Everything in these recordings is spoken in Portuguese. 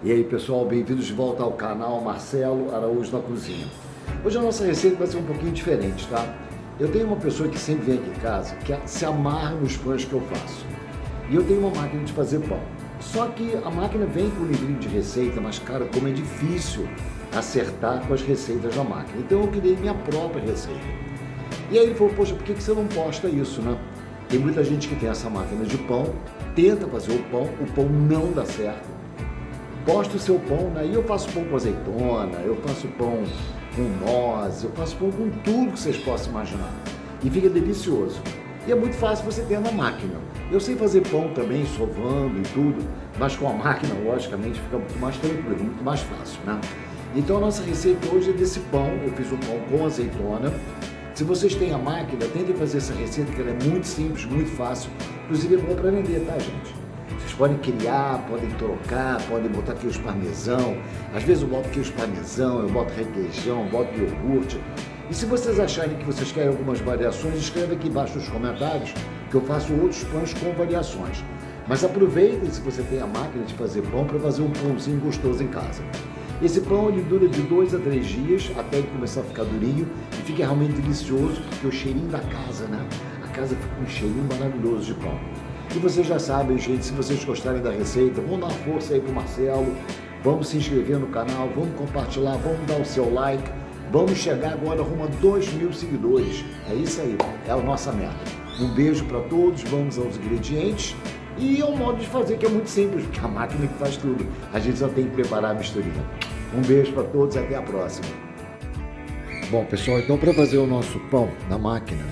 E aí pessoal, bem-vindos de volta ao canal Marcelo Araújo na Cozinha. Hoje a nossa receita vai ser um pouquinho diferente, tá? Eu tenho uma pessoa que sempre vem aqui em casa que se amarra nos pães que eu faço. E eu tenho uma máquina de fazer pão. Só que a máquina vem com um livrinho de receita, mas cara, como é difícil acertar com as receitas da máquina. Então eu criei minha própria receita. E aí ele falou, poxa, por que você não posta isso, né? Tem muita gente que tem essa máquina de pão, tenta fazer o pão não dá certo. Posta o seu pão, né? E eu faço pão com azeitona, eu faço pão com noz, eu faço pão com tudo que vocês possam imaginar. E fica delicioso. E é muito fácil você ter na máquina. Eu sei fazer pão também, sovando e tudo, mas com a máquina, logicamente, fica muito mais tranquilo, muito mais fácil, né? Então a nossa receita hoje é desse pão. Eu fiz um pão com azeitona. Se vocês têm a máquina, tentem fazer essa receita, que ela é muito simples, muito fácil. Inclusive é bom para vender, tá, gente? Vocês podem criar, podem trocar, podem botar queijo parmesão. Às vezes eu boto queijo parmesão, eu boto requeijão, boto iogurte. E se vocês acharem que vocês querem algumas variações, escreve aqui embaixo nos comentários que eu faço outros pães com variações. Mas aproveitem, se você tem a máquina de fazer pão, para fazer um pãozinho gostoso em casa. Esse pão ele dura de 2 a 3 dias até ele começar a ficar durinho e fica realmente delicioso, porque o cheirinho da casa, né? A casa fica com um cheirinho maravilhoso de pão. E vocês já sabem, gente, se vocês gostarem da receita, vamos dar uma força aí pro Marcelo, vamos se inscrever no canal, vamos compartilhar, vamos dar o seu like, vamos chegar agora rumo a 2.000 seguidores. É isso aí, é a nossa meta. Um beijo para todos, vamos aos ingredientes e é um modo de fazer que é muito simples, porque é a máquina que faz tudo. A gente só tem que preparar a misturinha. Um beijo para todos e até a próxima. Bom, pessoal, então para fazer o nosso pão na máquina,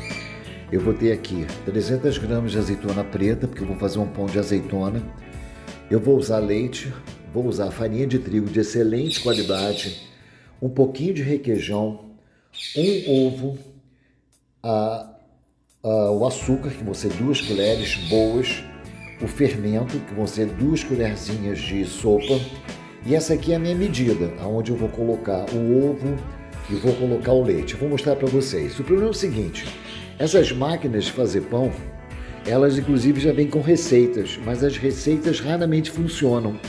eu vou ter aqui 300 gramas de azeitona preta, porque eu vou fazer um pão de azeitona. Eu vou usar leite, vou usar farinha de trigo de excelente qualidade, um pouquinho de requeijão, um ovo, o açúcar, que vão ser 2 colheres boas, o fermento, que vão ser 2 colherzinhas de sopa, e essa aqui é a minha medida, onde eu vou colocar o ovo e vou colocar o leite. Eu vou mostrar para vocês. O problema é o seguinte, essas máquinas de fazer pão, elas inclusive já vêm com receitas, mas as receitas raramente funcionam.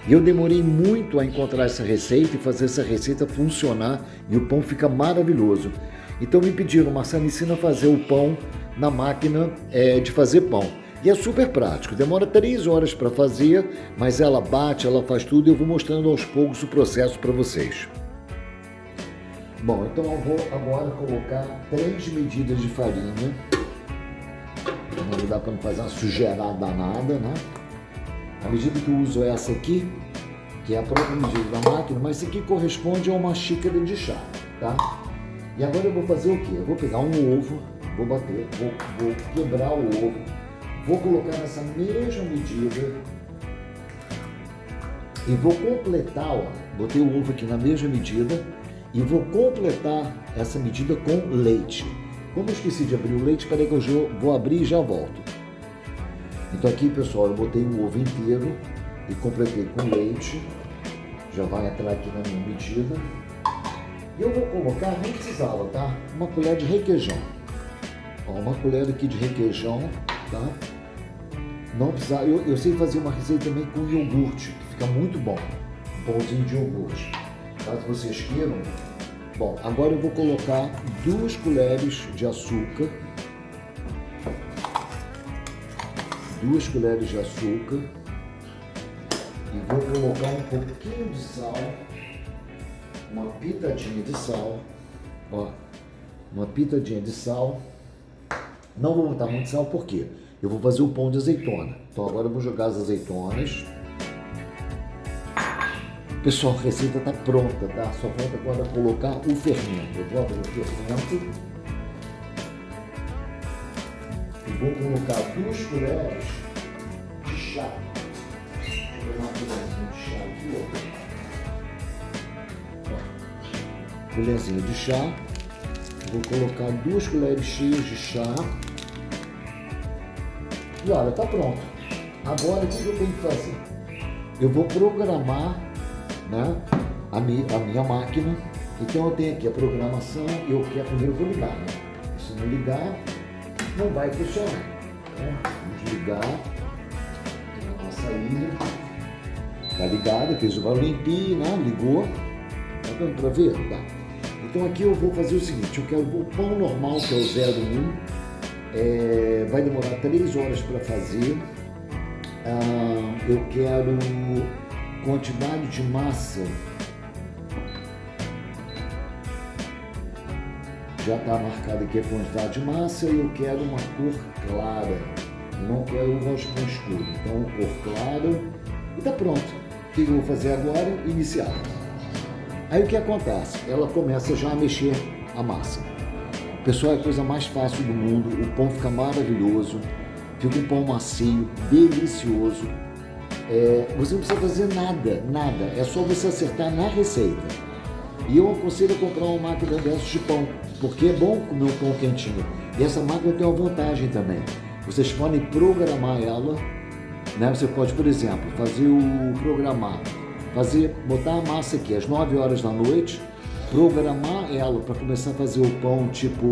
E eu demorei muito a encontrar essa receita e fazer essa receita funcionar e o pão fica maravilhoso. Então me pediram, Marcelo, ensina a fazer o pão na máquina de fazer pão. E é super prático, demora 3 horas para fazer, mas ela bate, ela faz tudo e eu vou mostrando aos poucos o processo para vocês. Bom, então eu vou agora colocar 3 medidas de farinha. Não dá para não fazer uma sujeirada danada, né? A medida que eu uso é essa aqui, que é a própria medida da máquina, mas isso aqui corresponde a uma xícara de chá, tá? E agora eu vou fazer o quê? Eu vou pegar um ovo, vou bater, vou quebrar o ovo, vou colocar nessa mesma medida e vou completar, ó, botei o ovo aqui na mesma medida, e vou completar essa medida com leite. Como eu esqueci de abrir o leite, peraí que eu vou abrir e já volto. Então aqui, pessoal, eu botei o ovo inteiro e completei com leite. Já vai entrar aqui na minha medida. E eu vou colocar, nem precisava, tá? Uma colher de requeijão. Ó, uma colher aqui de requeijão, tá? Não precisa, eu sei fazer uma receita também com iogurte, que fica muito bom. Um pãozinho de iogurte. Caso vocês queiram. Bom, agora eu vou colocar 2 colheres de açúcar. 2 colheres de açúcar. E vou colocar um pouquinho de sal. Uma pitadinha de sal. Ó, uma pitadinha de sal. Não vou botar muito sal, por quê? Eu vou fazer o pão de azeitona. Então agora eu vou jogar as azeitonas. Pessoal, a receita está pronta, tá? Só falta agora colocar o fermento. Eu vou abrir o fermento e vou colocar 2 colheres de chá. Deixa eu pegar uma colherzinha de chá aqui, ó. Colherzinha de chá. Vou colocar 2 colheres cheias de chá. E olha, tá pronto. Agora o que eu tenho que fazer? Eu vou programar, né, a minha máquina. Então eu tenho aqui a programação e eu primeiro vou ligar, né? Se não ligar, não vai funcionar, né? Vamos ligar. Tem a nossa ilha. Tá ligado, fez o barulhinho, né? Ligou. Tá dando pra ver? Tá. Então aqui eu vou fazer o seguinte, eu quero o pão normal, que é o 01, vai demorar 3 horas para fazer. Eu quero quantidade de massa, já está marcado aqui a quantidade de massa, e eu quero uma cor clara, não quero um rosto escuro, então cor clara, e tá pronto. O que eu vou fazer agora? Iniciar. Aí o que acontece? Ela começa já a mexer a massa. Pessoal, é a coisa mais fácil do mundo, o pão fica maravilhoso, fica um pão macio, delicioso. Você não precisa fazer nada, é só você acertar na receita. E eu aconselho a comprar uma máquina dessas de pão, porque é bom comer um pão quentinho. E essa máquina tem uma vantagem também. Vocês podem programar ela, né? Você pode, por exemplo, botar a massa aqui às 9 horas da noite, programar ela para começar a fazer o pão, tipo,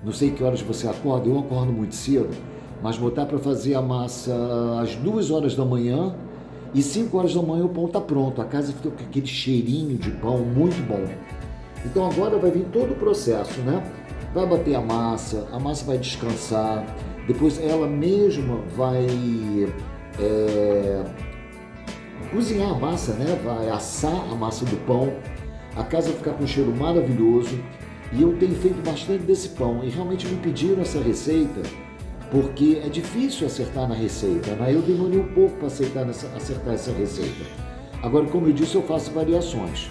não sei que horas você acorda, eu acordo muito cedo, mas botar para fazer a massa às 2 horas da manhã, e 5 horas da manhã o pão está pronto, a casa fica com aquele cheirinho de pão muito bom. Então agora vai vir todo o processo, né? Vai bater a massa vai descansar, depois ela mesma vai cozinhar a massa, né? Vai assar a massa do pão, a casa vai ficar com um cheiro maravilhoso. E eu tenho feito bastante desse pão, e realmente me pediram essa receita, porque é difícil acertar na receita, né? Eu demorei um pouco para acertar essa receita. Agora, como eu disse, eu faço variações.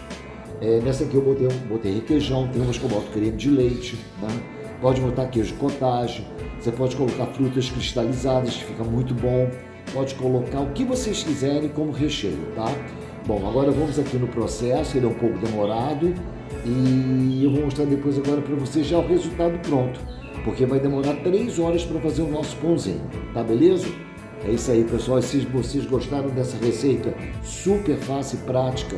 Nessa aqui eu botei requeijão, tem umas que eu boto creme de leite, né? Pode botar queijo cottage, você pode colocar frutas cristalizadas, que fica muito bom. Pode colocar o que vocês quiserem como recheio, tá? Bom, agora vamos aqui no processo, ele é um pouco demorado, e eu vou mostrar depois agora para vocês já o resultado pronto, porque vai demorar 3 horas para fazer o nosso pãozinho, tá beleza? É isso aí, pessoal. Se vocês gostaram dessa receita super fácil e prática,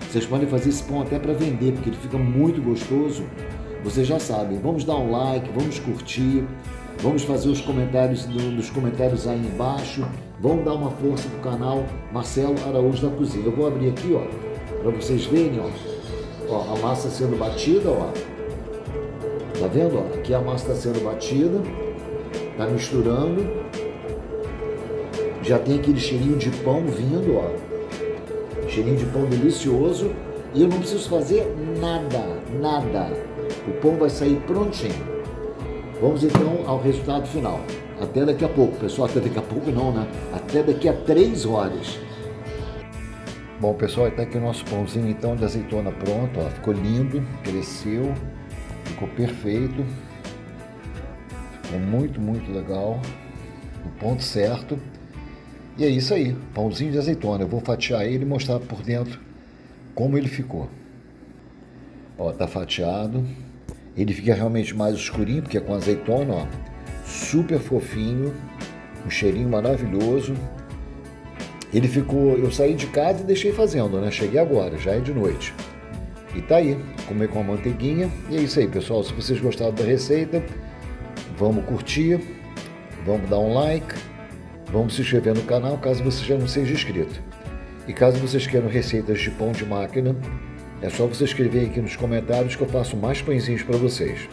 vocês podem fazer esse pão até para vender, porque ele fica muito gostoso. Vocês já sabem, vamos dar um like, vamos curtir, vamos fazer os comentários nos comentários aí embaixo, vamos dar uma força pro canal Marcelo Araújo da Cozinha. Eu vou abrir aqui, ó, para vocês verem, ó, a massa sendo batida, ó. Tá vendo, ó? Aqui a massa está sendo batida, tá misturando, já tem aquele cheirinho de pão vindo, ó, cheirinho de pão delicioso, e eu não preciso fazer nada, o pão vai sair prontinho. Vamos então ao resultado final. Até daqui a pouco, pessoal, até daqui a pouco não, né? Até daqui a 3 horas. Bom, pessoal, está aqui o nosso pãozinho então de azeitona pronto, ó, ficou lindo, cresceu, ficou perfeito, ficou muito legal, no ponto certo. E é isso aí, pãozinho de azeitona. Eu vou fatiar ele e mostrar por dentro como ele ficou. Ó, tá fatiado, ele fica realmente mais escurinho, porque é com azeitona, ó, super fofinho, um cheirinho maravilhoso. Ele ficou, eu saí de casa e deixei fazendo, né? Cheguei agora, já é de noite. E tá aí, comer com a manteiguinha. E é isso aí, pessoal. Se vocês gostaram da receita, vamos curtir, vamos dar um like, vamos se inscrever no canal caso você já não seja inscrito. E caso vocês queiram receitas de pão de máquina, é só você escrever aqui nos comentários que eu faço mais pãezinhos para vocês.